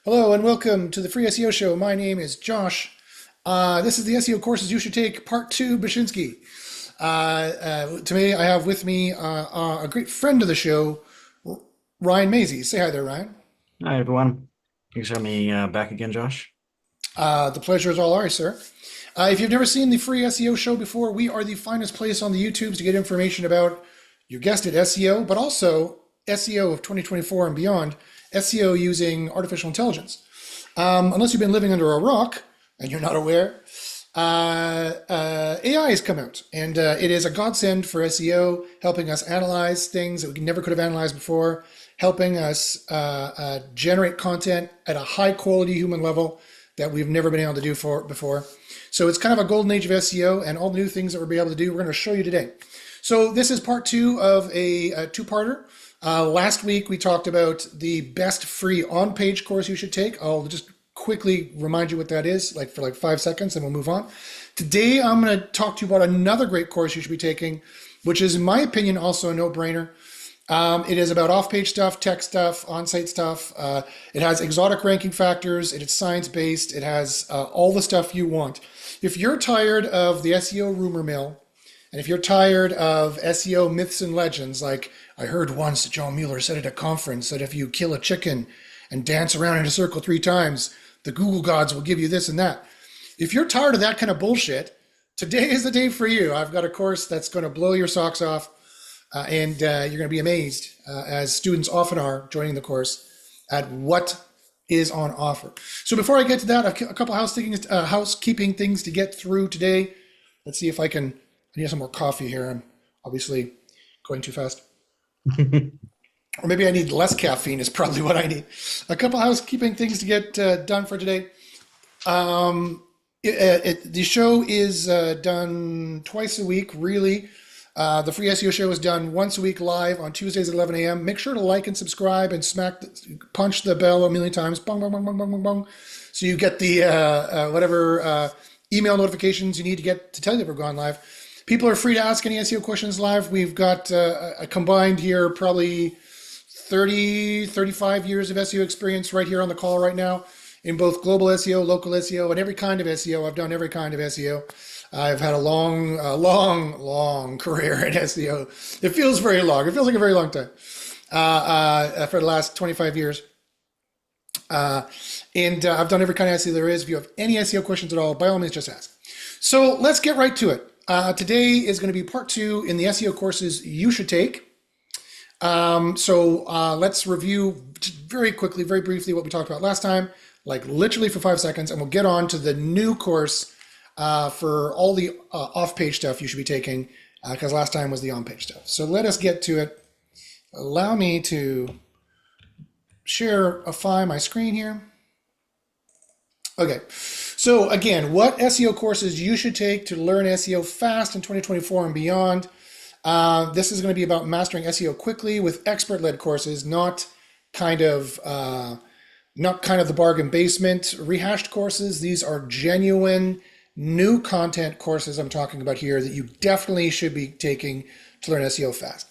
Hello and welcome to the Free SEO Show. My name is Josh. This is the SEO courses you should take, Part 2, Bashinsky. Today I have with me a great friend of the show, Ryan Mazie. Say hi there, Ryan. Hi, everyone. Thanks for having me back again, Josh. The pleasure is all ours, sir. If you've never seen the Free SEO Show before, we are the finest place on the YouTubes to get information about, you guessed it, SEO, but also SEO of 2024 and beyond, SEO using artificial intelligence. Unless you've been living under a rock and you're not aware, AI has come out, and it is a godsend for SEO, helping us analyze things that we never could have analyzed before, helping us generate content at a high quality human level that we've never been able to do before. So it's kind of a golden age of SEO, and all the new things that we'll be able to do, we're going to show you today. So this is part 2 of a two-parter. Last week we talked about the best free on-page course you should take. I'll just quickly remind you what that is, for 5 seconds, and we'll move on. Today I'm going to talk to you about another great course you should be taking, which is, in my opinion, also a no-brainer. It is about off-page stuff, tech stuff, on-site stuff. It has exotic ranking factors. It is science-based. It has all the stuff you want. If you're tired of the SEO rumor mill, and if you're tired of SEO myths and legends, like I heard once that John Mueller said at a conference that if you kill a chicken and dance around in a circle 3 times, the Google gods will give you this and that. If you're tired of that kind of bullshit, today is the day for you. I've got a course that's going to blow your socks off, and you're going to be amazed, as students often are joining the course, at what is on offer. So before I get to that, a couple housekeeping things to get through today. Let's see if I need some more coffee here. I'm obviously going too fast. Or maybe I need less caffeine is probably what I need. A couple housekeeping things to get done for today. The show is done twice a week, really. The Free SEO Show is done once a week live on Tuesdays at 11 a.m. Make sure to like and subscribe and punch the bell a million times. Bong, bong, bong, bong, bong, bong, bong. So you get the whatever email notifications you need to get to tell you that we're going live. People are free to ask any SEO questions live. We've got a combined here probably 35 years of SEO experience right here on the call right now in both global SEO, local SEO, and every kind of SEO. I've done every kind of SEO. I've had a long career in SEO. It feels very long. It feels like a very long time for the last 25 years. And I've done every kind of SEO there is. If you have any SEO questions at all, by all means, just ask. So let's get right to it. Today is going to be part 2 in the SEO courses you should take. Let's review very quickly, very briefly what we talked about last time, like literally for 5 seconds, and we'll get on to the new course for all the off-page stuff you should be taking, because last time was the on-page stuff. So let us get to it. Allow me to share my screen here. Okay, so again, what SEO courses you should take to learn SEO fast in 2024 and beyond. This is going to be about mastering SEO quickly with expert-led courses, not kind of the bargain basement rehashed courses. These are genuine new content courses I'm talking about here that you definitely should be taking to learn SEO fast.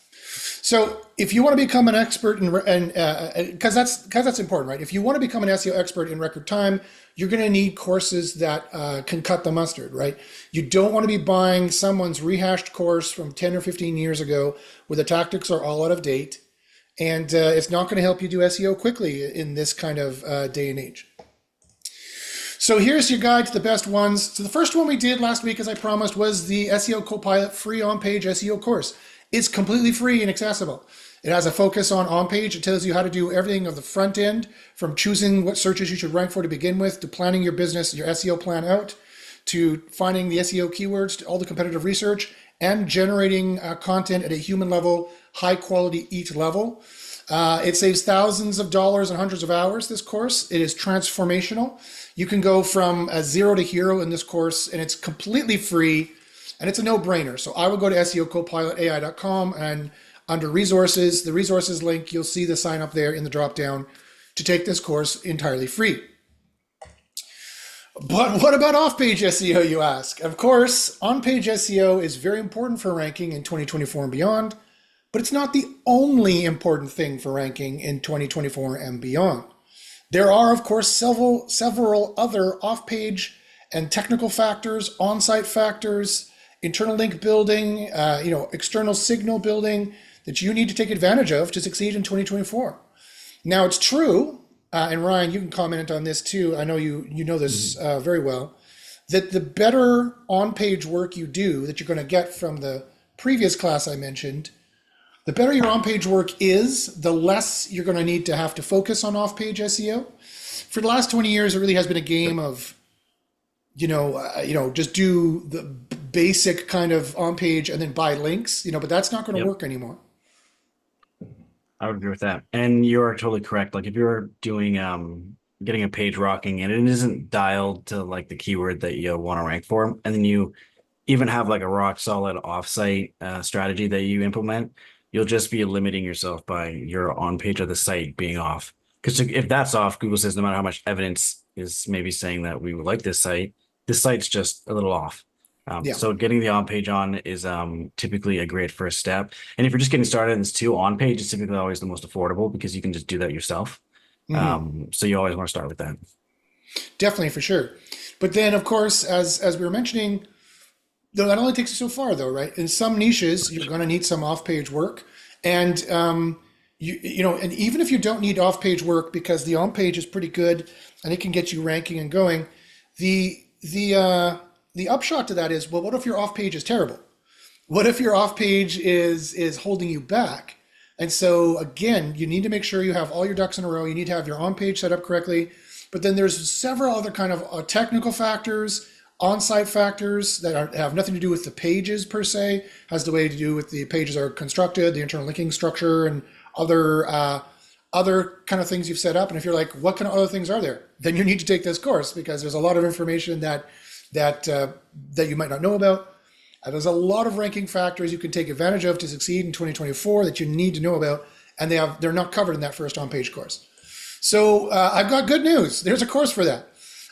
So if you want to become an expert because that's important, right? If you want to become an SEO expert in record time, you're going to need courses that can cut the mustard, right? You don't want to be buying someone's rehashed course from 10 or 15 years ago where the tactics are all out of date, and it's not going to help you do SEO quickly in this kind of day and age. So here's your guide to the best ones. So the first one we did last week, as I promised, was the SEO Copilot free on-page SEO course. It's completely free and accessible. It has a focus on page. It tells you how to do everything of the front end, from choosing what searches you should rank for to begin with, to planning your business, your SEO plan out, to finding the SEO keywords, to all the competitive research, and generating content at a human level, high quality each level. It saves thousands of dollars and hundreds of hours, this course. It is transformational. You can go from a 0 to hero in this course, and it's completely free, and it's a no-brainer. So I will go to SEOcopilotai.com, and under resources, the resources link, you'll see the sign up there in the drop down to take this course entirely free. But what about off-page SEO, you ask? Of course, on-page SEO is very important for ranking in 2024 and beyond, but it's not the only important thing for ranking in 2024 and beyond. There are, of course, several other off-page and technical factors, on-site factors, internal link building, external signal building that you need to take advantage of to succeed in 2024. Now, it's true, and Ryan, you can comment on this too. I know you know this Mhm. very well, that the better on-page work you do that you're going to get from the previous class I mentioned, the better your on-page work is, the less you're going to need to have to focus on off-page SEO. For the last 20 years, it really has been a game of, just do the basic kind of on-page and then buy links, but that's not going to Yep. work anymore. I would agree with that. And you're totally correct. Like if you're doing getting a page rocking and it isn't dialed to like the keyword that you want to rank for, and then you even have like a rock solid offsite strategy that you implement, you'll just be limiting yourself by your on page of the site being off. Because if that's off, Google says no matter how much evidence is maybe saying that we would like this site's just a little off. Yeah. So getting the on page on is typically a great first step. And if you're just getting started and it's too on page, it's typically always the most affordable because you can just do that yourself. Hmm. So you always want to start with that. Definitely, for sure. But then, of course, as we were mentioning, though that only takes you so far, though, right? In some niches, you're going to need some off-page work, and and even if you don't need off-page work because the on-page is pretty good and it can get you ranking and going, the upshot to that is, well, what if your off-page is terrible? What if your off-page is holding you back? And so again, you need to make sure you have all your ducks in a row. You need to have your on-page set up correctly. But then there's several other kind of technical factors, on-site factors that have nothing to do with the pages per se, has the way to do with the pages are constructed, the internal linking structure, and other kind of things you've set up. And if you're like, what kind of other things are there? Then you need to take this course because there's a lot of information that you might not know about. There's a lot of ranking factors you can take advantage of to succeed in 2024 that you need to know about, and they're not covered in that first on-page course. So I've got good news. There's a course for that.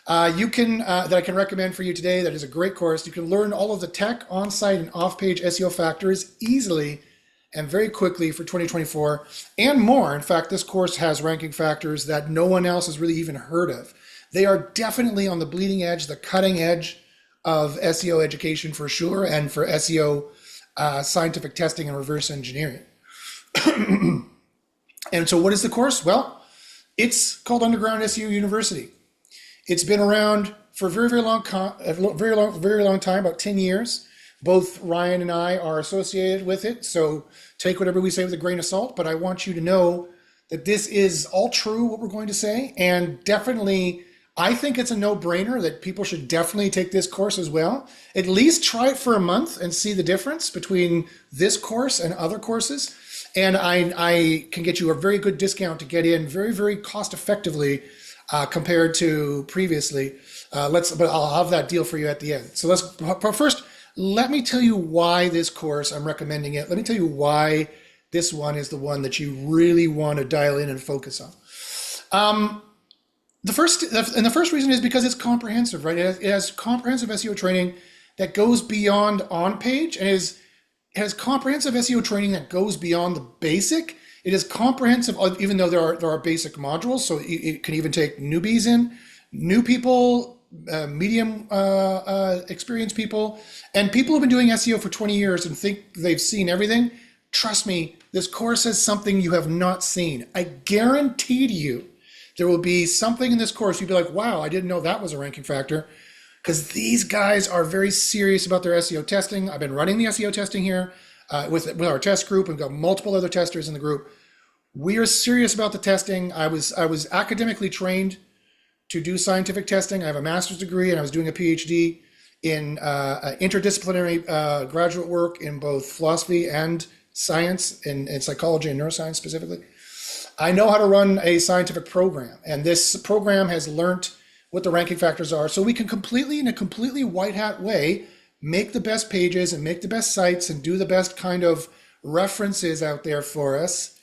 That I can recommend for you today. That is a great course. You can learn all of the tech, on-site, and off-page SEO factors easily and very quickly for 2024 and more. In fact, this course has ranking factors that no one else has really even heard of. They are definitely on the bleeding edge, the cutting edge of SEO education for sure, and for SEO scientific testing and reverse engineering. And so what is the course? Well, it's called Underground SEO University. It's been around for a very long time, about 10 years. Both Ryan and I are associated with it, so take whatever we say with a grain of salt, but I want you to know that this is all true, what we're going to say, and definitely, I think it's a no-brainer that people should definitely take this course as well. At least try it for a month and see the difference between this course and other courses. And I can get you a very good discount to get in very, very cost effectively compared to previously. But I'll have that deal for you at the end. So but first, let me tell you why this course, I'm recommending it. Let me tell you why this one is the one that you really want to dial in and focus on. The first reason is because it's comprehensive, right? It has comprehensive SEO training that goes beyond on page and it has comprehensive SEO training that goes beyond the basic. It is comprehensive, even though there are basic modules. So it can even take newbies in, new people, medium experienced people, and people who've been doing SEO for 20 years and think they've seen everything. Trust me, this course has something you have not seen. I guarantee to you, there will be something in this course you'll be like, wow, I didn't know that was a ranking factor. Because these guys are very serious about their SEO testing. I've been running the SEO testing here with our test group. We've got multiple other testers in the group. We are serious about the testing. I was academically trained to do scientific testing. I have a master's degree and I was doing a PhD in interdisciplinary graduate work in both philosophy and science, in psychology and neuroscience specifically. I know how to run a scientific program, and this program has learned what the ranking factors are, so we can in a completely white hat way, make the best pages and make the best sites and do the best kind of references out there for us.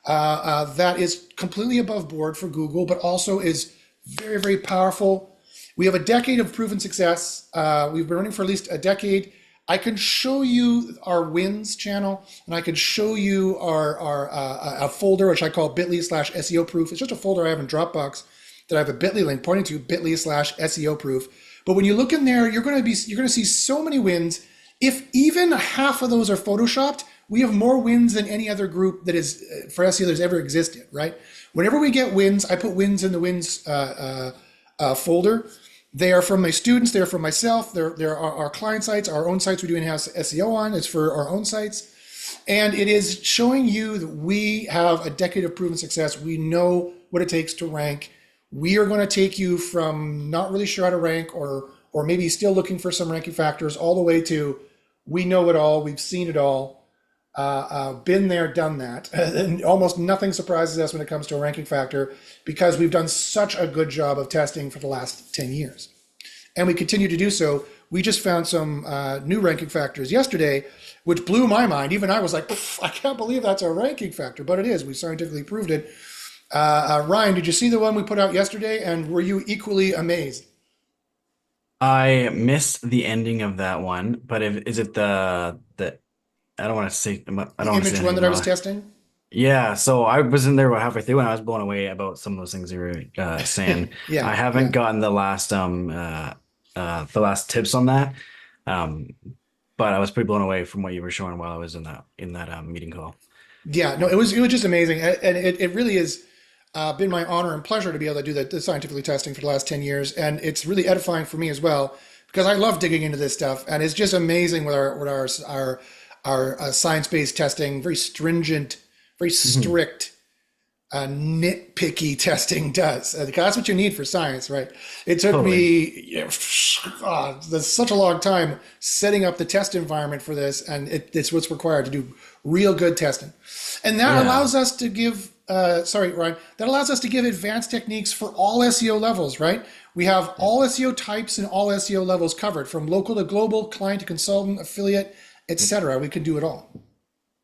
That is completely above board for Google, but also is very, very powerful. We have a decade of proven success. We've been running for at least a decade. I can show you our wins channel, and I can show you a folder, which I call bit.ly/SEO proof. It's just a folder I have in Dropbox that I have a bit.ly link pointing to, bit.ly/SEO proof. But when you look in there, you're going to see so many wins. If even half of those are photoshopped, we have more wins than any other group that is for SEO that's ever existed, right? Whenever we get wins, I put wins in the wins folder. They are from my students. They're from myself. They're our client sites, our own sites we do in-house SEO on. It's for our own sites. And it is showing you that we have a decade of proven success. We know what it takes to rank. We are going to take you from not really sure how to rank or maybe still looking for some ranking factors all the way to we know it all. We've seen it all. Been there, done that. And almost nothing surprises us when it comes to a ranking factor because we've done such a good job of testing for the last 10 years. And we continue to do so. We just found some new ranking factors yesterday, which blew my mind. Even I was like, I can't believe that's a ranking factor, but it is. We scientifically proved it. Ryan, did you see the one we put out yesterday? And were you equally amazed? I missed the ending of that one, but is it the I don't want to say I The don't want to say image one anything that I was wrong. testing? Yeah, so I was in there about halfway through and I was blown away about some of those things you were saying. Yeah, I haven't yeah. gotten the last tips on that. Um but I was pretty blown away from what you were showing while I was in that meeting call. Yeah, no, it was just amazing, and it really has been my honor and pleasure to be able to do the scientifically testing for the last 10 years, and it's really edifying for me as well because I love digging into this stuff, and it's just amazing with our science-based testing, very stringent, very Mhm. strict, nitpicky testing does. Because that's what you need for science, right? It took Totally. me there's such a long time setting up the test environment for this, and it's what's required to do real good testing. And that Yeah. allows us to give, sorry, Ryan, that allows us to give advanced techniques for all SEO levels, right? We have all SEO types and all SEO levels covered, from local to global, client to consultant, affiliate, Yep. etc. We can do it all.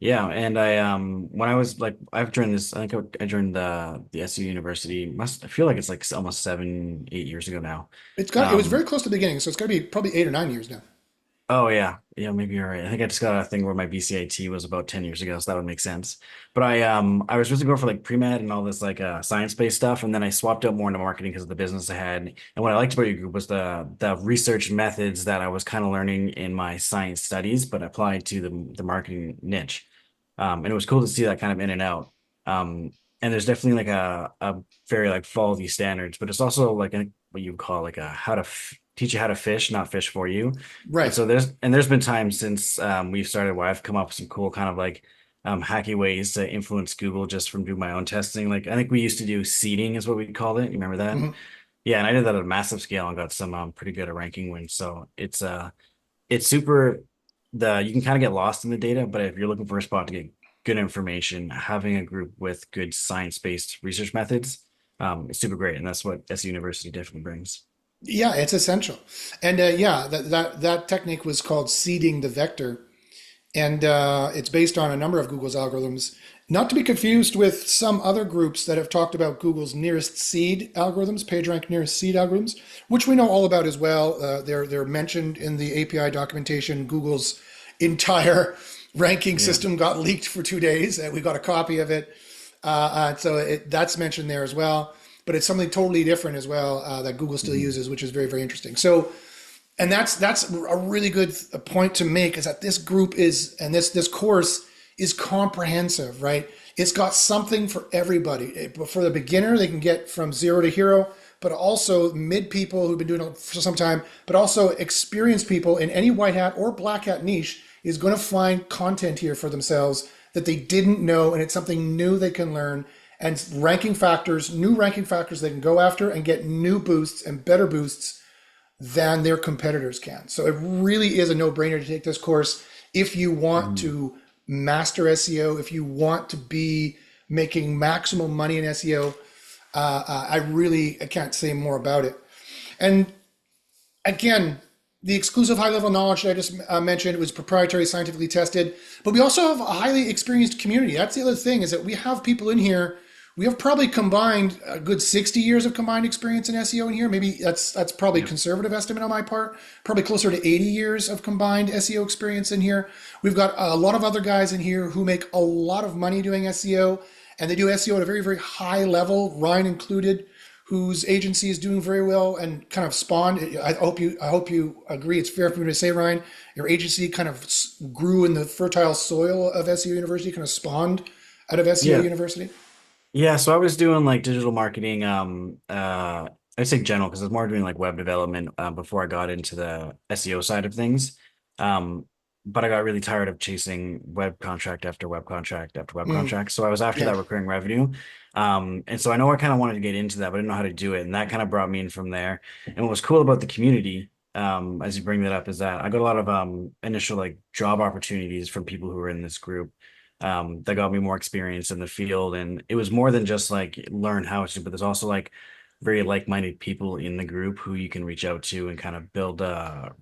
Yeah, and I when I was like I've joined this I think I joined the SU University I feel like it's like almost 7, 8 years ago now. It was very Um close to the beginning, so it's got to be probably 8 or 9 years now. oh yeah, maybe you're right. I think I just got a thing where my BCIT was about 10 years ago, so that would make sense. But I was supposed to go for like pre-med and all this like science-based stuff, and then I swapped out more into marketing because of the business I had. And what I liked about your group was the research methods that I was kind of learning in my science studies, but applied to the marketing niche. And it was cool to see that kind of in and out. And there's definitely like a very like follow these standards, but it's also like what you would call like a how to teach you how to fish, not fish for you. And Right. so there's been times since we've started where I've come up with some cool kind of like hacky ways to influence Google just from doing my own testing. Like I think we used to do seeding is what we called it. You remember that? Mhm. Yeah, and I did that at a massive scale and got some pretty good at ranking wins. So it's super the you can kind of get lost in the data, but if you're looking for a spot to get good information, having a group with good science-based research methods is super great, and that's what S University definitely brings. Yeah, it's essential. And yeah, that technique was called seeding the vector. And it's based on a number of Google's algorithms, not to be confused with some other groups that have talked about Google's nearest seed algorithms, PageRank nearest seed algorithms, which we know all about as well. They're mentioned in the API documentation. Google's entire ranking Yeah. system got leaked for 2 days, and we got a copy of it. That's mentioned there as well. But it's something totally different as well that Google still Mhm. uses, which is very, very interesting. So and that's a really good point to make is that this group is and this course is comprehensive, right? It's got something for everybody. For the beginner, they can get from zero to hero, but also mid people who've been doing it for some time, but also experienced people in any white hat or black hat niche is going to find content here for themselves that they didn't know, and it's something new they can learn. And ranking factors, new ranking factors they can go after and get new boosts and better boosts than their competitors can. So it really is a no-brainer to take this course if you want Mhm. to master SEO, if you want to be making maximum money in SEO. I can't say more about it. And again, the exclusive high-level knowledge that I just mentioned was proprietary, scientifically tested. But we also have a highly experienced community. That's the other thing is that we have people in here. We have probably combined a good 60 years of combined experience in SEO in here. Maybe that's probably a Yep. conservative estimate on my part. Probably closer to 80 years of combined SEO experience in here. We've got a lot of other guys in here who make a lot of money doing SEO, and they do SEO at a very, very high level, Ryan included, whose agency is doing very well and kind of spawned. I hope you agree. It's fair for me to say, Ryan, your agency kind of grew in the fertile soil of SEO University, kind of spawned out of SEO Yeah. University. Yeah, so I was doing like digital marketing, I'd say general because I was more doing like web development before I got into the SEO side of things. Um, but I got really tired of chasing web contract after web contract after web Mm, contract. So I was after yeah. that recurring revenue. And so I know I kind of wanted to get into that, but I didn't know how to do it. And that kind of brought me in from there. And what was cool about the community, as you bring that up, is that I got a lot of initial like job opportunities from people who were in this group that got me more experience in the field. And it was more than just like learn how to, but there's also like very like-minded people in the group who you can reach out to and kind of build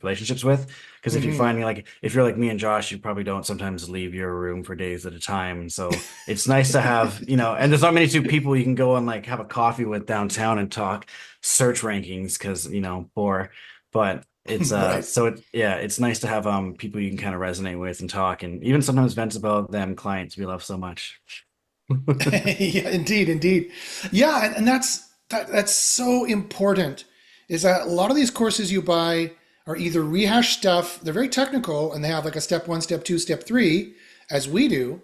relationships with. Because if you Hmm. find me like if you're like me and Josh, you probably don't sometimes leave your room for days at a time. And so it's nice to have, and there's not many two people you can go and like have a coffee with downtown and talk search rankings because bore. But it's Right. so it yeah, it's nice to have people you can kind of resonate with and talk and even sometimes vent about them clients we love so much. Yeah, indeed, indeed. Yeah, and that's so important. Is that a lot of these courses you buy are either rehash stuff, they're very technical and they have like a step one, step two, step three, as we do,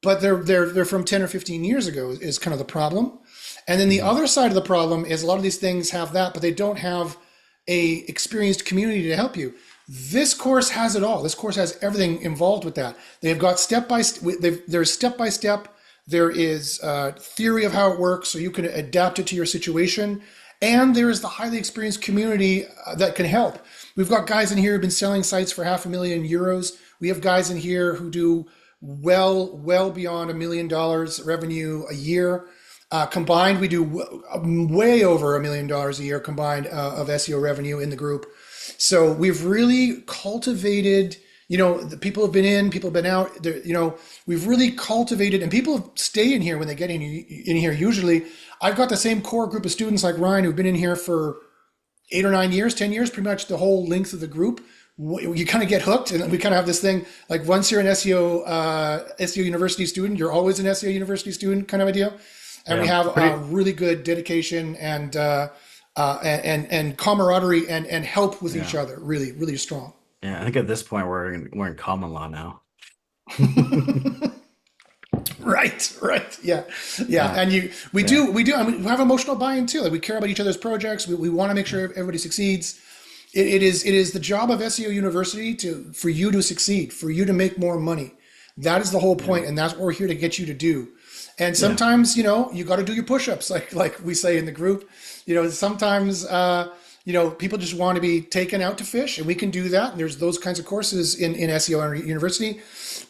but they're from 10 or 15 years ago is kind of the problem. And then the Mhm. other side of the problem is a lot of these things have that, but they don't have a experienced community to help you. This course has it all. This course has everything involved with that. They've got step by there's step by step. There is theory of how it works, so you can adapt it to your situation. And there is the highly experienced community that can help. We've got guys in here who've been selling sites for €500,000. We have guys in here who do well beyond $1 million revenue a year. Combined, we do way over $1 million a year combined of SEO revenue in the group. So we've really cultivated, the people have been in, people have been out, we've really cultivated, and people stay in here when they get in here. Usually, I've got the same core group of students like Ryan who've been in here for 8 or 9 years, 10 years, pretty much the whole length of the group. You kind of get hooked, and we kind of have this thing like once you're an SEO University student, you're always an SEO University student kind of idea. And we Yeah, have pretty. really good dedication and camaraderie and help with each Yeah, other, really, really strong. yeah. I think at this point we're in common law now. Right, right, yeah, yeah. Yeah, And yeah, I mean, we have emotional buy-in too. Like we care about each other's projects. We want to make sure everybody succeeds. It is the job of SEO University for you to succeed, for you to make more money. That is the whole yeah, point, and that's what we're here to get you to do. And yeah, sometimes, you got to do your push-ups, like we say in the group. Sometimes, people just want to be taken out to fish, and we can do that. And there's those kinds of courses in SEO University.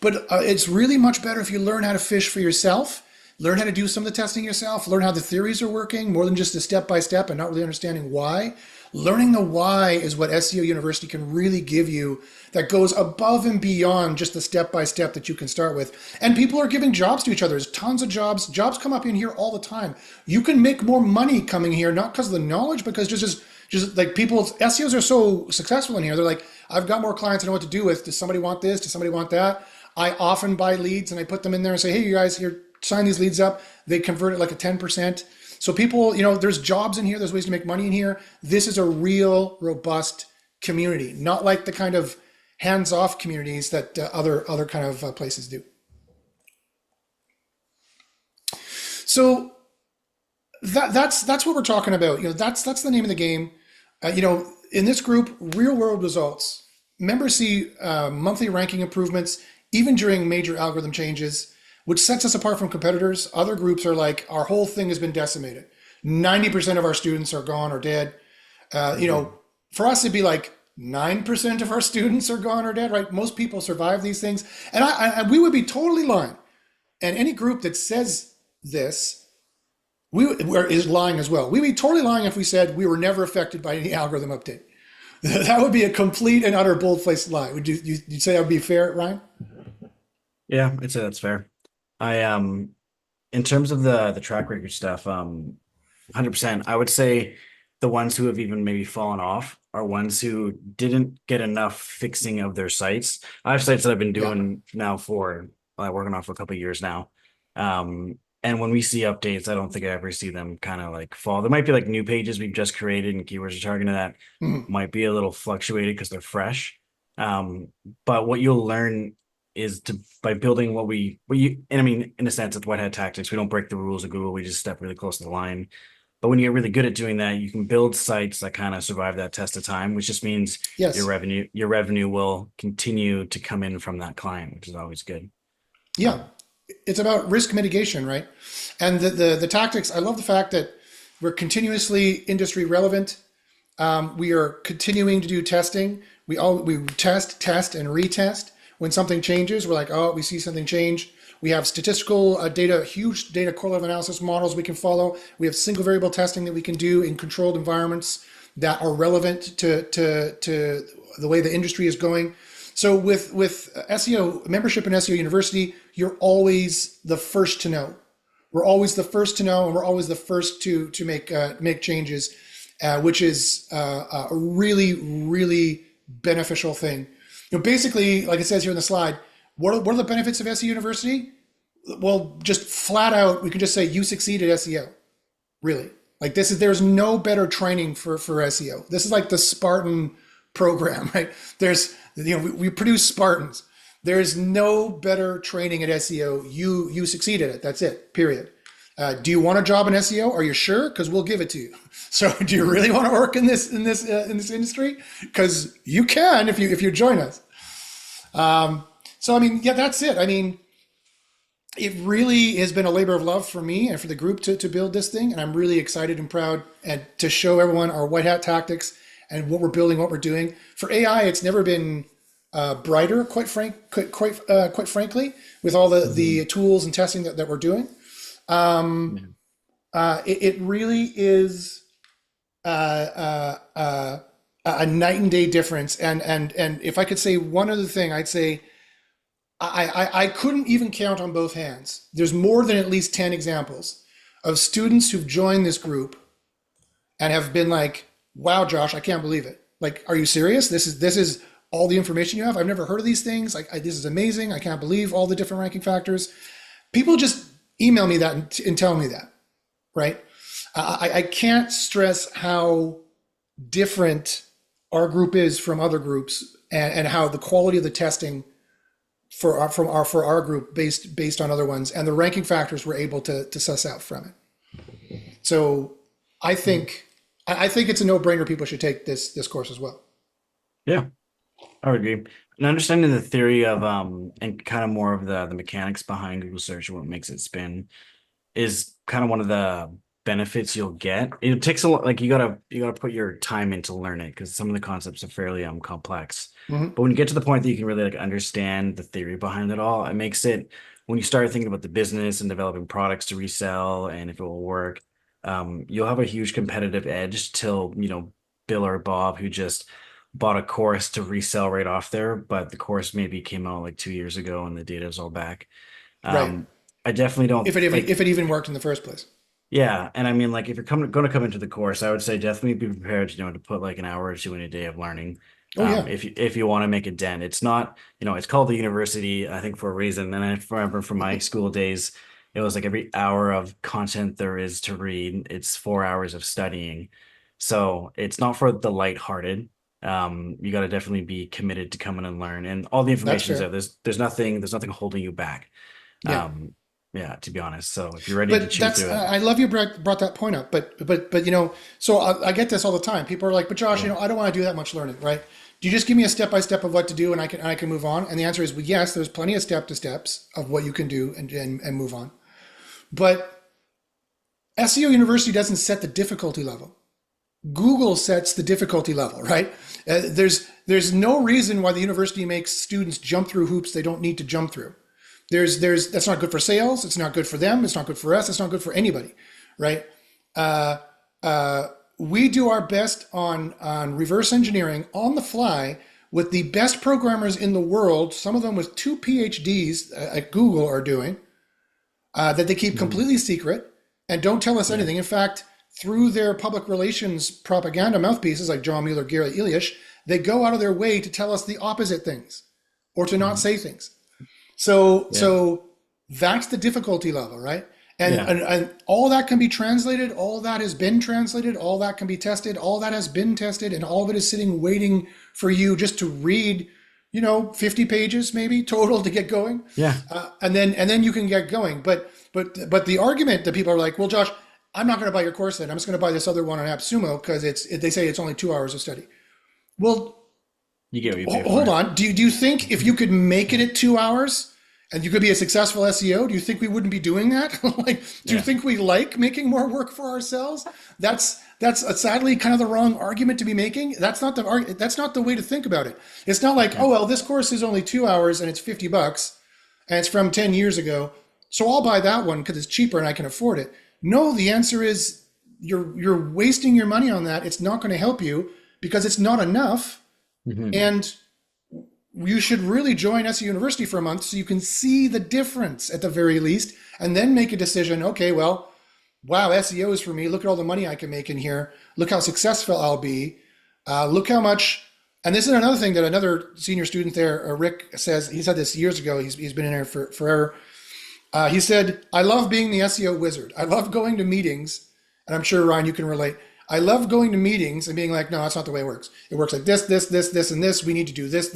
But it's really much better if you learn how to fish for yourself, learn how to do some of the testing yourself, learn how the theories are working more than just the step by step and not really understanding why. Learning the why is what SEO University can really give you that goes above and beyond just the step by step that you can start with. And people are giving jobs to each other. There's tons of jobs. Jobs come up in here all the time. You can make more money coming here, not because of the knowledge, because just like people, SEOs are so successful in here. They're like, I've got more clients I know what to do with. Does somebody want this? Does somebody want that? I often buy leads and I put them in there and say, hey, you guys, here, sign these leads up. They convert it like a 10%. So people, there's jobs in here. There's ways to make money in here. This is a real robust community, not like the kind of hands-off communities that other kind of places do. So that's what we're talking about. That's the name of the game. In this group, real world results. Members see monthly ranking improvements, even during major algorithm changes, which sets us apart from competitors. Other groups are like, our whole thing has been decimated. 90% of our students are gone or dead. mhm. For us, it'd be like 9% of our students are gone or dead, right? Most people survive these things. And we would be totally lying. And any group that says this is lying as well. We'd be totally lying if we said we were never affected by any algorithm update. That would be a complete and utter bold-faced lie. Would you say that would be fair, Ryan? Yeah, I'd say that's fair. I in terms of the track record stuff, 100%. I would say the ones who have even maybe fallen off are ones who didn't get enough fixing of their sites. I have sites that I've been Yeah. doing now for working on for a couple of years now. And when we see updates, I don't think I ever see them kind of like fall. There might be like new pages we've just created and keywords are targeting that Mhm. might be a little fluctuated because they're fresh. Um, but what you'll learn is to by building what you and I mean in a sense with white hat tactics, we don't break the rules of Google, we just step really close to the line. But when you get really good at doing that, you can build sites that kind of survive that test of time, which just means Yes. your revenue will continue to come in from that client, which is always good. Yeah. Um, It's about risk mitigation, right? And the tactics, I love the fact that we're continuously industry relevant. We are continuing to do testing. We test, and retest. When something changes, we're like, oh, we see something change. We have statistical data, huge data correlative analysis models we can follow. We have single variable testing that we can do in controlled environments that are relevant to the way the industry is going. So with SEO membership in SEO University, you're always the first to know. We're always the first to know, and we're always the first to make changes, which is a really beneficial thing. Basically, like it says here in the slide, what are the benefits of SEO University? Well, just flat out, we can just say you succeed at SEO. Really, like there's no better training for SEO. This is like the Spartan program, right? We produce Spartans. There's no better training at SEO. You succeed at it. That's it. Period. Do you want a job in SEO? Are you sure? Because we'll give it to you. So, do you really want to work in this industry? Because you can if you join us. So, I mean, yeah, that's it. I mean, it really has been a labor of love for me and for the group to build this thing, and I'm really excited and proud and to show everyone our white hat tactics and what we're building, what we're doing. For AI, it's never been brighter, quite frankly, with all the mhm. tools and testing that we're doing. Yeah. It really is a night and day difference. And if I could say one other thing, I'd say I couldn't even count on both hands. There's more than at least 10 examples of students who've joined this group and have been like, wow, Josh, I can't believe it. Like, are you serious? This is all the information you have. I've never heard of these things. Like, this is amazing. I can't believe all the different ranking factors. People just email me that and tell me that, right? I can't stress how different our group is from other groups, and how the quality of the testing for our group based on other ones and the ranking factors we're able to suss out from it. So I think I think it's a no-brainer. People should take this course as well. Yeah, I would agree. And understanding the theory of and kind of more of the mechanics behind Google search and what makes it spin is kind of one of the benefits you'll get. It takes a lot, like you gotta put your time in to learn it because some of the concepts are fairly complex. Hmm. But when you get to the point that you can really like understand the theory behind it all, it makes it when you start thinking about the business and developing products to resell and if it will work, you'll have a huge competitive edge till, Bill or Bob who just bought a course to resell right off there, but the course maybe came out like 2 years ago and the data is all back. Right. Um, I definitely don't If like it even worked in the first place. yeah, and I mean, like, if you're going to come into the course, I would say definitely be prepared, to put like an hour or two in a day of learning. Oh yeah. If you want to make a dent, it's not, it's called the university, I think for a reason. And I remember from my school days, it was like every hour of content there is to read, it's 4 hours of studying. So it's not for the lighthearted. You got to definitely be committed to come in and learn, and all the That's information is there. fair. There's nothing holding you back. Yeah. Yeah, to be honest. So if you're ready to But chew that's through it. I love you brought that point up. But so I get this all the time. People are like, but Josh, Yeah. I don't want to do that much learning, right? Do you just give me a step by step of what to do and I can move on? And the answer is, well, yes. There's plenty of steps of what you can do and move on. But SEO University doesn't set the difficulty level. Google sets the difficulty level, right? There's no reason why the university makes students jump through hoops they don't need to jump through. That's not good for sales. It's not good for them. It's not good for us. It's not good for anybody, right? Uh, we do our best on reverse engineering on the fly with the best programmers in the world. Some of them with 2 PhDs at Google are doing that they keep Mhm. completely secret and don't tell us Yeah. anything. In fact, through their public relations propaganda mouthpieces like John Mueller, Gary Ilyish, they go out of their way to tell us the opposite things or to not Mhm. say things. So Yeah. so that's the difficulty level, right? And, Yeah. and all that can be translated, all that has been translated, all that can be tested, all that has been tested, and all of it is sitting waiting for you just to read, 50 pages maybe total to get going. Yeah. And then you can get going. But the argument that people are like, well, Josh, I'm not going to buy your course then. I'm just going to buy this other one on AppSumo because they say it's only 2 hours of study. Well, You get what you pay hold for. on. Do you think if you could make it at 2 hours and you could be a successful SEO, do you think we wouldn't be doing that? Like, do you Yeah. think we like making more work for ourselves? That's sadly kind of the wrong argument to be making. That's not the way to think about it. It's not like, Yeah. oh well, this course is only 2 hours and it's $50 and it's from 10 years ago, so I'll buy that one because it's cheaper and I can afford it. No, the answer is you're wasting your money on that. It's not going to help you because it's not enough. Hmm. And you should really join SEO University for a month so you can see the difference at the very least, and then make a decision. Okay, well, wow, SEO is for me. Look at all the money I can make in here. Look how successful I'll be. Look how much. And this is another thing that another senior student there, Rick, says. He said this years ago. He's been in there for forever. He said, I love being the SEO wizard. I love going to meetings, and I'm sure, Ryan, you can relate. I love going to meetings and being like, no, that's not the way it works. It works like this, and this. We need to do this,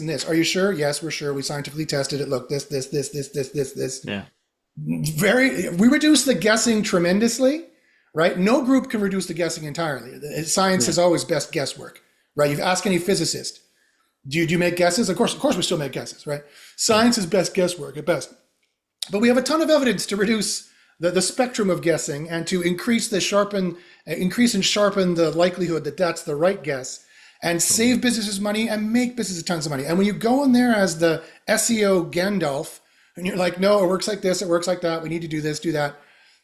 and this. Are you sure? Yes, we're sure. We scientifically tested it. Look, this. Yeah. We reduce the guessing tremendously, right? No group can reduce the guessing entirely. Science Yeah. is always best guesswork, right? You ask any physicist, do you make guesses? Of course we still make guesses, right? Science is best guesswork at best. But we have a ton of evidence to reduce the spectrum of guessing and to increase and sharpen the likelihood that that's the right guess and save businesses money and make businesses tons of money. And when you go in there as the SEO Gandalf and you're like, no, it works like this, it works like that, we need to do this, do that,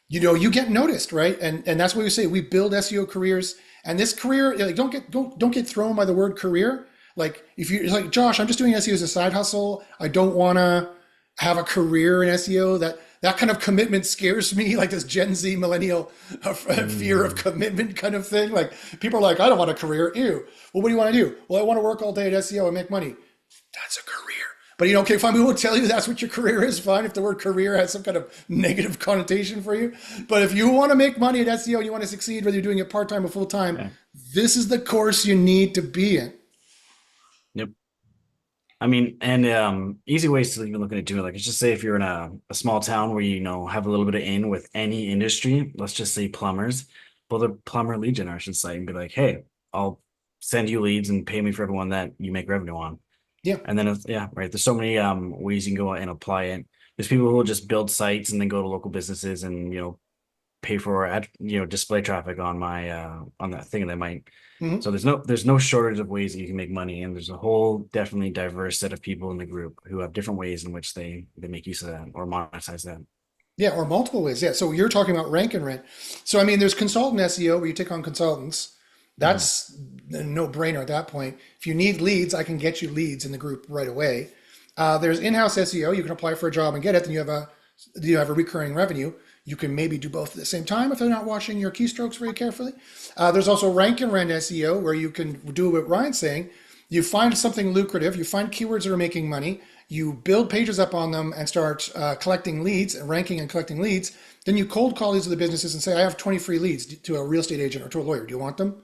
you get noticed, right? And that's what we say. We build SEO careers, and this career, like, don't get thrown by the word career. Like, if you're like, Josh, I'm just doing SEO as a side hustle. I don't want to have a career in SEO. That kind of commitment scares me, like this Gen Z millennial fear of commitment kind of thing. Like, people are like, I don't want a career. Ew. Well, what do you want to do? Well, I want to work all day at SEO and make money. That's a career. But okay, fine, we won't tell you that's what your career is. Fine, if the word career has some kind of negative connotation for you. But if you want to make money at SEO and you want to succeed, whether you're doing it part-time or full-time, Yeah. this is the course you need to be in. Yep. I mean, and easy ways to even look at it too. Like, let's just say if you're in a small town where have a little bit of in with any industry, let's just say plumbers, build a plumber lead generation site and be like, hey, I'll send you leads and pay me for everyone that you make revenue on. Yeah. And then yeah, right. There's so many ways you can go out and apply it. There's people who will just build sites and then go to local businesses and pay for display traffic on my on that thing, and they might. Mhm. So there's no shortage of ways that you can make money, and there's a whole definitely diverse set of people in the group who have different ways in which they make use of that or monetize that. Yeah, or multiple ways. Yeah. So you're talking about rank and rent. So I mean, there's consultant SEO where you take on consultants. Mhm. That's a no-brainer at that point. If you need leads, I can get you leads in the group right away. There's in-house SEO. You can apply for a job and get it. Then you have a recurring revenue. You can maybe do both at the same time if they're not watching your keystrokes very carefully. There's also rank and rent SEO where you can do what Ryan's saying. You find something lucrative. You find keywords that are making money. You build pages up on them and start collecting leads, ranking and collecting leads. Then you cold call these other businesses and say, I have 20 free leads to a real estate agent or to a lawyer. Do you want them?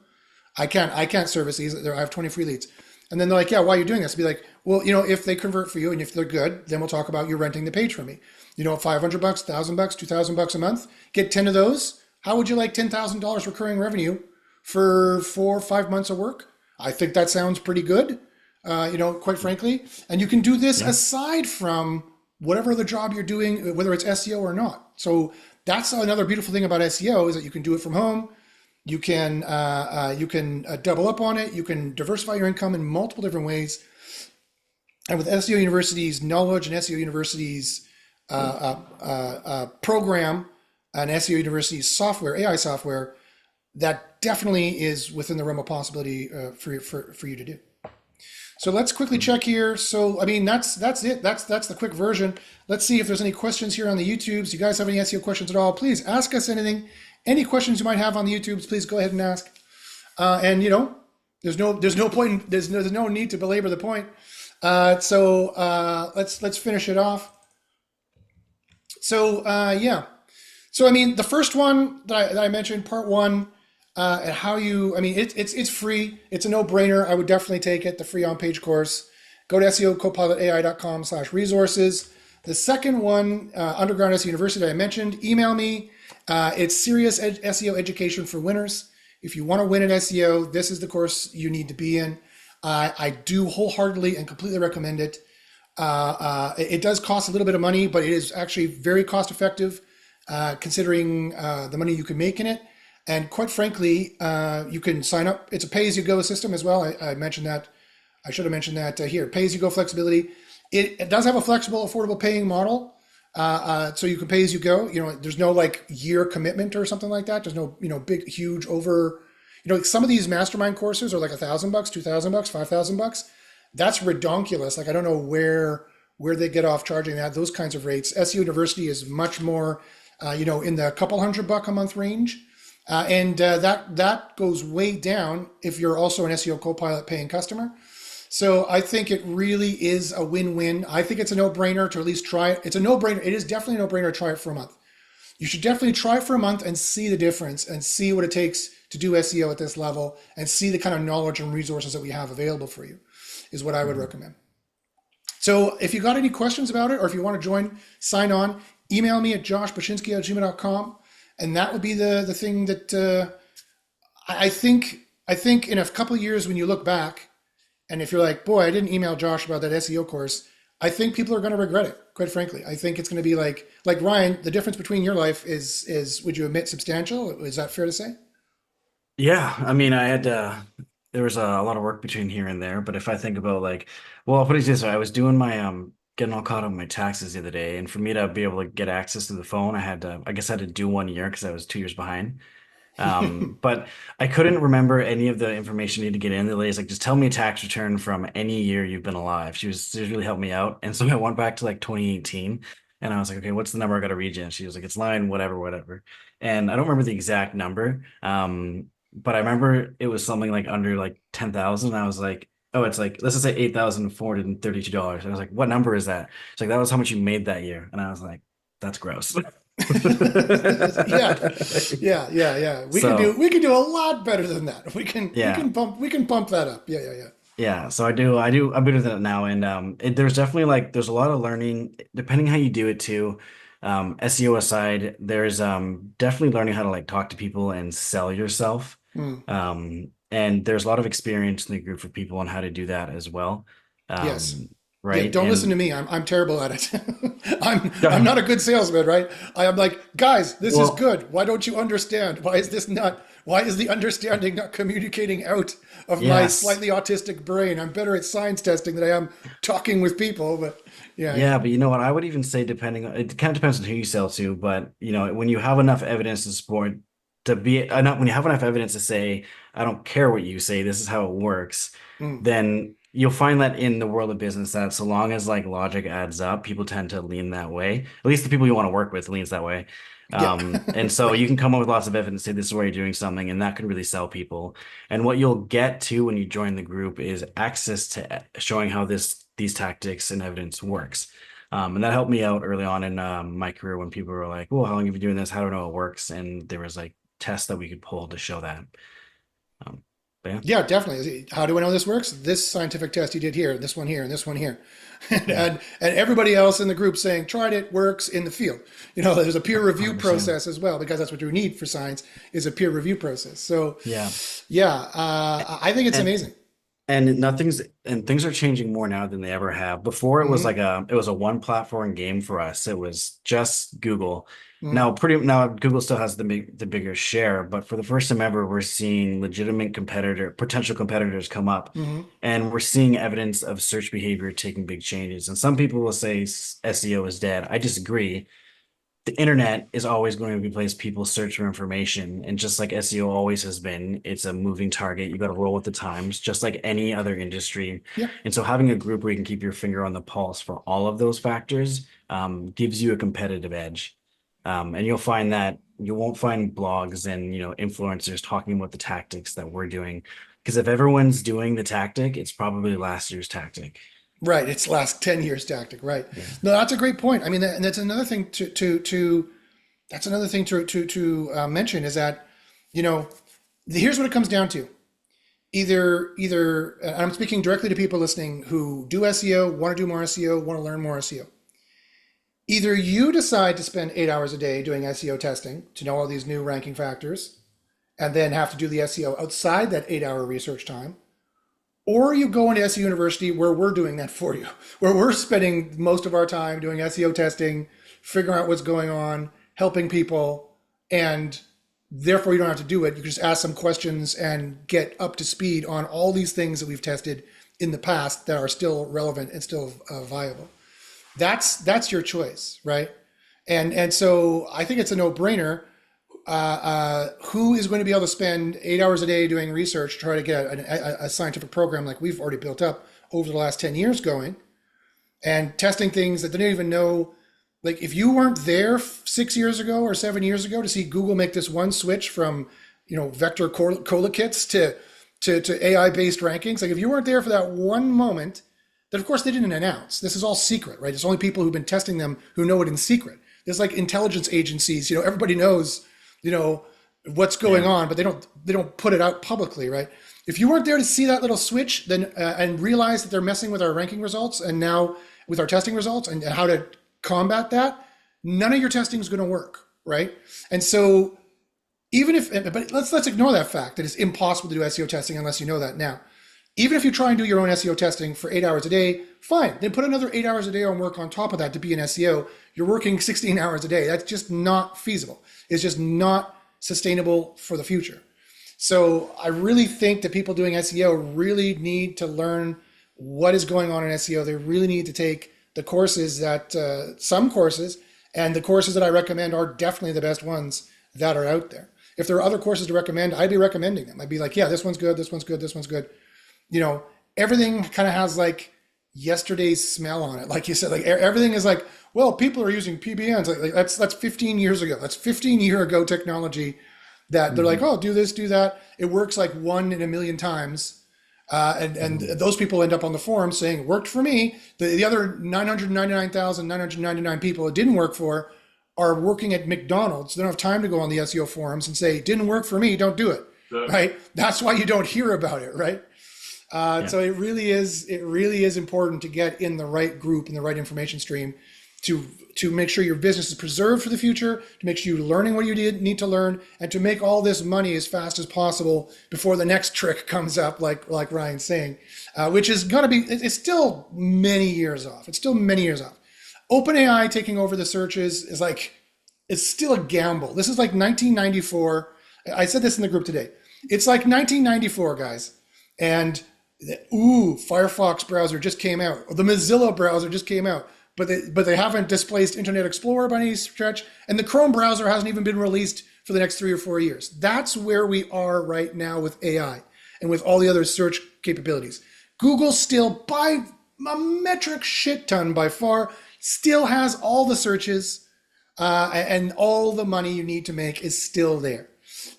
I can't service these. I have 20 free leads. And then they're like, yeah, why are you doing this? Be like, well, if they convert for you and if they're good, then we'll talk about you renting the page from me. $500, $1,000, $2,000 a month, get 10 of those. How would you like $10,000 recurring revenue for 4 or 5 months of work? I think that sounds pretty good, quite frankly. And you can do this Yeah. aside from whatever the job you're doing, whether it's SEO or not. So that's another beautiful thing about SEO is that you can do it from home. You can double up on it. You can diversify your income in multiple different ways. And with SEO University's knowledge and SEO University's program and SEO University's software, AI software, that definitely is within the realm of possibility for you to do. So let's quickly check here. So I mean that's it. That's the quick version. Let's see if there's any questions here on the YouTubes. You guys have any SEO questions at all? Please ask us anything. Any questions you might have on the YouTubes, please go ahead and ask. And there's no point. There's no need to belabor the point. So let's finish it off. So yeah. So, I mean, the first one that I mentioned, part one, and how you, I mean, it's free. It's a no-brainer. I would definitely take it, the free on-page course. Go to seocopilotai.com/resources. The second one, Underground SEO University, I mentioned. Email me. It's serious SEO education for winners. If you want to win at SEO, this is the course you need to be in. I do wholeheartedly and completely recommend it. It does cost a little bit of money, but it is actually very cost effective, considering the money you can make in it. And quite frankly, you can sign up. It's a pay-as-you-go system as well. I mentioned that. I should have mentioned that here. Pay-as-you-go flexibility. It does have a flexible, affordable paying model. So you can pay as you go. There's no like year commitment or something like that. There's no, big, huge over. Some of these mastermind courses are like $1,000, $2,000, $5,000. That's redonkulous. Like I don't know where they get off charging those kinds of rates. SEO University is much more, in the couple $100 a month range, and that goes way down if you're also an SEO Copilot paying customer. So I think it really is a win-win. I think it's a no-brainer to at least try it. It's a no-brainer. It is definitely a no-brainer to try it for a month. You should definitely try it for a month and see the difference and see what it takes to do SEO at this level and see the kind of knowledge and resources that we have available for you is what I would recommend. So if you got any questions about it or if you want to join, sign on, email me at joshbashinsky@gmail.com. And that would be the thing that I think in a couple of years when you look back, and if you're like, boy, I didn't email Josh about that SEO course, I think people are going to regret it. Quite frankly, I think it's going to be like Ryan. The difference between your life is would you admit substantial? Is that fair to say? Yeah, I mean, I had there was a lot of work between here and there, but if I think about like, well, I'll put it this way, I was doing my getting all caught up on my taxes the other day, and for me to be able to get access to the phone, I guess I had to do 1 year because I was 2 years behind. But I couldn't remember any of the information I need to get in. The lady's like, just tell me a tax return from any year you've been alive. She really helped me out. And so I went back to like 2018 and I was like, okay, what's the number I got to read you? And she was like, it's line, whatever, whatever. And I don't remember the exact number. But I remember it was something like under like 10,000. I was like, oh, it's like, let's just say $8,432. And I was like, what number is that? It's like, that was how much you made that year. And I was like, that's gross. Yeah, yeah. So We can do a lot better than that. yeah. We can bump that up. Yeah. Yeah, so I do I'm better than it now, and there's definitely like there's a lot of learning depending how you do it too. SEO aside, there's definitely learning how to like talk to people and sell yourself. Hmm. And there's a lot of experience in the group for people on how to do that as well. Yes. Yeah, Right? don't listen to And me. I'm terrible at it. I'm yeah, not a good salesman, right? I am like, guys, this is well, good. Why don't you understand? Why is the understanding not communicating out of my yes. slightly autistic brain? I'm better at science testing than I am talking with people, but yeah. Yeah, but you know what? I would even say it kind of depends on who you sell to, but when you have enough evidence to support to be enough when you have enough evidence to say, I don't care what you say, this is how it works, Mm, then you'll find that in the world of business that so long as like logic adds up, people tend to lean that way. At least the people you want to work with leans that way. yeah. And so Right. you can come up with lots of evidence, say this is where you're doing something, and that can really sell people. And what you'll get to when you join the group is access to showing how these tactics and evidence works. And that helped me out early on in my career when people were like, "Oh, how long have you been doing this? How do I know it works?" And there was like tests that we could pull to show that. Um, but yeah, Yeah, definitely. How do I know this works? This scientific test you did here, this one here, and this one here. and, yeah, and everybody else in the group saying, tried it, works in the field. There's a peer review 100%. process as well, because that's what you need for science is a peer review process. So Yeah, yeah, I think it's and amazing. and things are changing more now than they ever have. Before Hmm. it was a one platform game for us. It was just Google. Hmm. Now Google still has the bigger share, but for the first time ever, we're seeing legitimate potential competitors come up, Hmm. and we're seeing evidence of search behavior taking big changes. And some people will say SEO is dead. I disagree. The internet is always going to be a place people search for information. And just like SEO always has been, it's a moving target. You got to roll with the times, just like any other industry. Yeah. And so having a group where you can keep your finger on the pulse for all of those factors gives you a competitive edge. And you'll find that you won't find blogs and influencers talking about the tactics that we're doing. Because if everyone's doing the tactic, it's probably last year's tactic. Right. It's last 10 years tactic. Right. Yeah. No, that's a great point. I mean, and that's another thing to That's another thing to mention is that, you know, here's what it comes down to. Either I'm speaking directly to people listening who do SEO, want to do more SEO, want to learn more SEO. Either you decide to spend 8 hours a day doing SEO testing to know all these new ranking factors and then have to do the SEO outside that 8 hour research time, or you go into SEO University where we're doing that for you, where we're spending most of our time doing SEO testing, figuring out what's going on, helping people, and therefore you don't have to do it. You can just ask some questions and get up to speed on all these things that we've tested in the past that are still relevant and still viable. That's your choice, right? And so I think it's a no-brainer. Who is going to be able to spend 8 hours a day doing research to try to get a scientific program like we've already built up over the last 10 years going and testing things that they don't even know? Like if you weren't there 6 years ago or 7 years ago to see Google make this one switch from, vector colokits to AI-based rankings, like if you weren't there for that one moment, that of course they didn't announce. This is all secret, right? It's only people who've been testing them who know it in secret. There's like intelligence agencies, everybody knows, what's going on, but they don't put it out publicly, right? If you weren't there to see that little switch, then and realize that they're messing with our ranking results and now with our testing results and how to combat that, none of your testing is going to work, right? And so but let's ignore that fact that it's impossible to do SEO testing unless you know that now. Even if you try and do your own SEO testing for 8 hours a day, fine. Then put another 8 hours a day on work on top of that to be an SEO. You're working 16 hours a day. That's just not feasible. It's just not sustainable for the future. So I really think that people doing SEO really need to learn what is going on in SEO. They really need to take the courses some courses, and the courses that I recommend are definitely the best ones that are out there. If there are other courses to recommend, I'd be recommending them. I'd be like, yeah, this one's good, this one's good, this one's good. Everything kind of has like yesterday's smell on it. Like you said, like everything is like, well, people are using PBNs. Like that's 15 years ago. That's 15-year ago technology that they're like, oh, do this, do that. It works like 1 in a million times. And those people end up on the forum saying, it worked for me. The other 999,999 people it didn't work for are working at McDonald's. They don't have time to go on the SEO forums and say, it didn't work for me, don't do it. Right? That's why you don't hear about it, right? So it really is important to get in the right group, in the right information stream to make sure your business is preserved for the future, to make sure you're learning what you need to learn, and to make all this money as fast as possible before the next trick comes up, like Ryan's saying, which is going to be, it's still many years off. It's still many years off. OpenAI taking over the searches is like, it's still a gamble. This is like 1994. I said this in the group today. It's like 1994, guys. And Firefox browser just came out. Or the Mozilla browser just came out. But they haven't displaced Internet Explorer by any stretch. And the Chrome browser hasn't even been released for the next 3 or 4 years. That's where we are right now with AI and with all the other search capabilities. Google still, by a metric shit ton by far, still has all the searches and all the money you need to make is still there.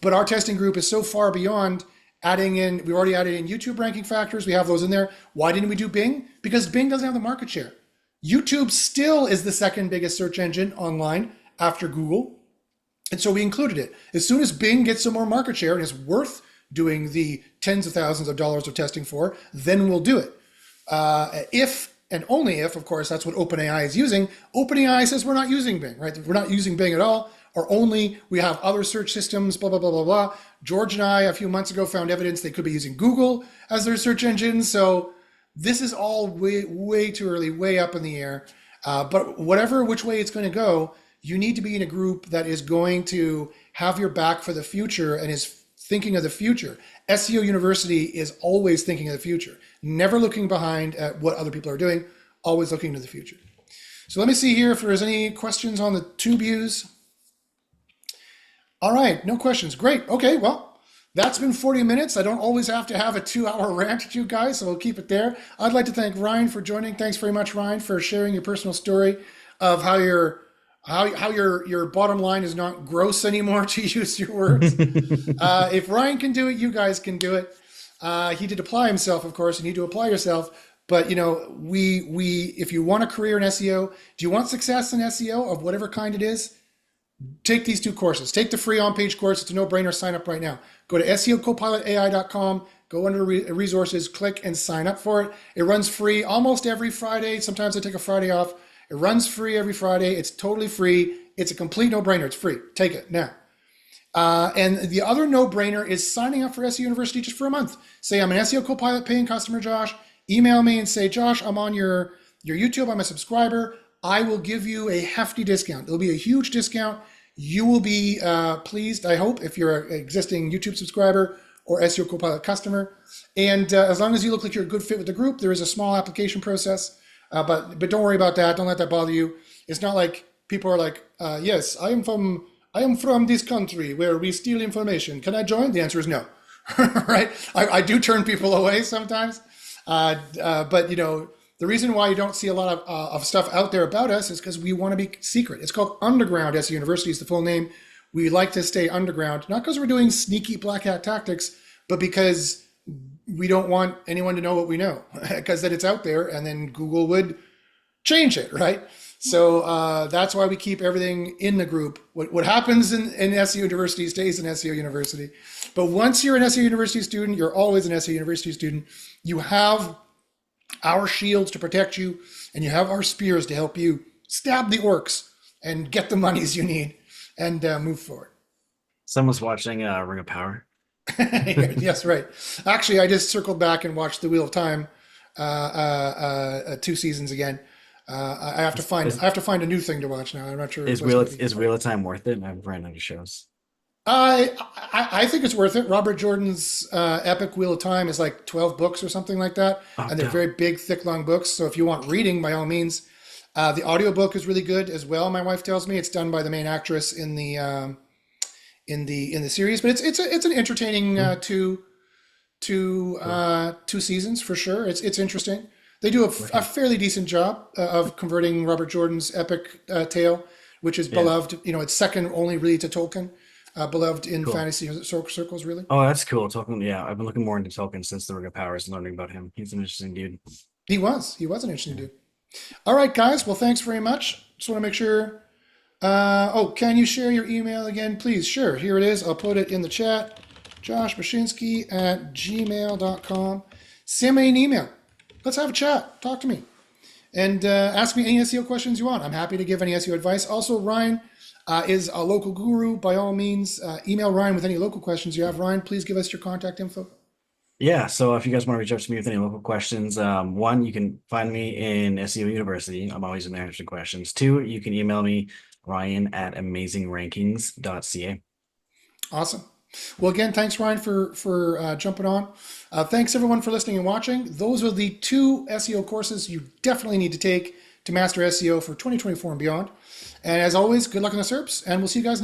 But our testing group is so far beyond we already added in YouTube ranking factors. We have those in there. Why didn't we do Bing? Because Bing doesn't have the market share. YouTube still is the second biggest search engine online after Google. And so we included it. As soon as Bing gets some more market share and is worth doing the tens of thousands of dollars of testing for, then we'll do it. If and only if, of course, that's what OpenAI is using. OpenAI says we're not using Bing, right? We're not using Bing at all, or only we have other search systems, blah, blah, blah, blah, blah. George and I, a few months ago, found evidence they could be using Google as their search engine. So this is all way, way too early, way up in the air. But which way it's going to go, you need to be in a group that is going to have your back for the future and is thinking of the future. SEO University is always thinking of the future, never looking behind at what other people are doing, always looking to the future. So let me see here if there's any questions on the tube views. All right, no questions. Great. Okay, well, that's been 40 minutes. I don't always have to have a 2-hour rant at you guys, so we'll keep it there. I'd like to thank Ryan for joining. Thanks very much, Ryan, for sharing your personal story of how your bottom line is not gross anymore, to use your words. If Ryan can do it, you guys can do it. He did apply himself, of course. You need to apply yourself. But if you want a career in SEO, do you want success in SEO of whatever kind it is? take these two courses. Take the free on-page course. It's a no-brainer. Sign up right now. Go to SEOcopilotai.com, go under resources, click and sign up for it. It runs free almost every Friday. Sometimes I take a Friday off. It runs free every Friday. It's totally free. It's a complete no-brainer. It's free. Take it now. And the other no-brainer is signing up for SEO University just for a month. Say, I'm an SEO Copilot paying customer, Josh. Email me and say, Josh, I'm on your YouTube. I'm a subscriber. I will give you a hefty discount. It'll be a huge discount. You will be pleased, I hope, if you're an existing YouTube subscriber or SEO Copilot customer. And as long as you look like you're a good fit with the group, there is a small application process. But don't worry about that. Don't let that bother you. It's not like people are like, yes, I am from this country where we steal information. Can I join? The answer is no. Right? I do turn people away sometimes. But you know, the reason why you don't see a lot of stuff out there about us is because we want to be secret. It's called Underground SEO University is the full name. We like to stay underground, not because we're doing sneaky black hat tactics, but because we don't want anyone to know what we know, because then it's out there and then Google would change it, right? So that's why we keep everything in the group. What happens in SEO University stays in SEO University. But once you're an SEO University student, you're always an SEO University student. You have our shields to protect you, and you have our spears to help you stab the orcs and get the monies you need and move forward. Someone's watching Ring of Power. Yes, right. Actually, I just circled back and watched the Wheel of Time 2 seasons again. I have to find a new thing to watch now. I'm not sure. Is Wheel of Time worth it? I've ran out of shows. I think it's worth it. Robert Jordan's epic Wheel of Time is like 12 books or something like that. And they're very big, thick, long books. So if you want reading, by all means. The audiobook is really good as well. My wife tells me it's done by the main actress in the series, but it's an entertaining two seasons for sure. It's interesting. They do a fairly decent job of converting Robert Jordan's epic tale, which is beloved. You know, it's second only really to Tolkien. Beloved in fantasy circles, really. Oh, that's cool. Tolkien, yeah, I've been looking more into Tolkien since the Ring of Powers and learning about him. He's an interesting dude. He was an interesting dude. All right, guys. Well, thanks very much. Just want to make sure. Can you share your email again, please? Sure. Here it is. I'll put it in the chat. joshbashinsky@gmail.com. Send me an email. Let's have a chat. Talk to me. And ask me any SEO questions you want. I'm happy to give any SEO advice. Also, Ryan is a local guru. By all means, email Ryan with any local questions you have. Ryan, please give us your contact info. Yeah, so if you guys want to reach out to me with any local questions, one, you can find me in SEO University. I'm always in there answering questions. Two, you can email me, ryan@amazingrankings.ca. Awesome. Well, again, thanks, Ryan, for jumping on. Thanks, everyone, for listening and watching. Those are the 2 SEO courses you definitely need to take to master SEO for 2024 and beyond. And as always, good luck in the SERPs, and we'll see you guys next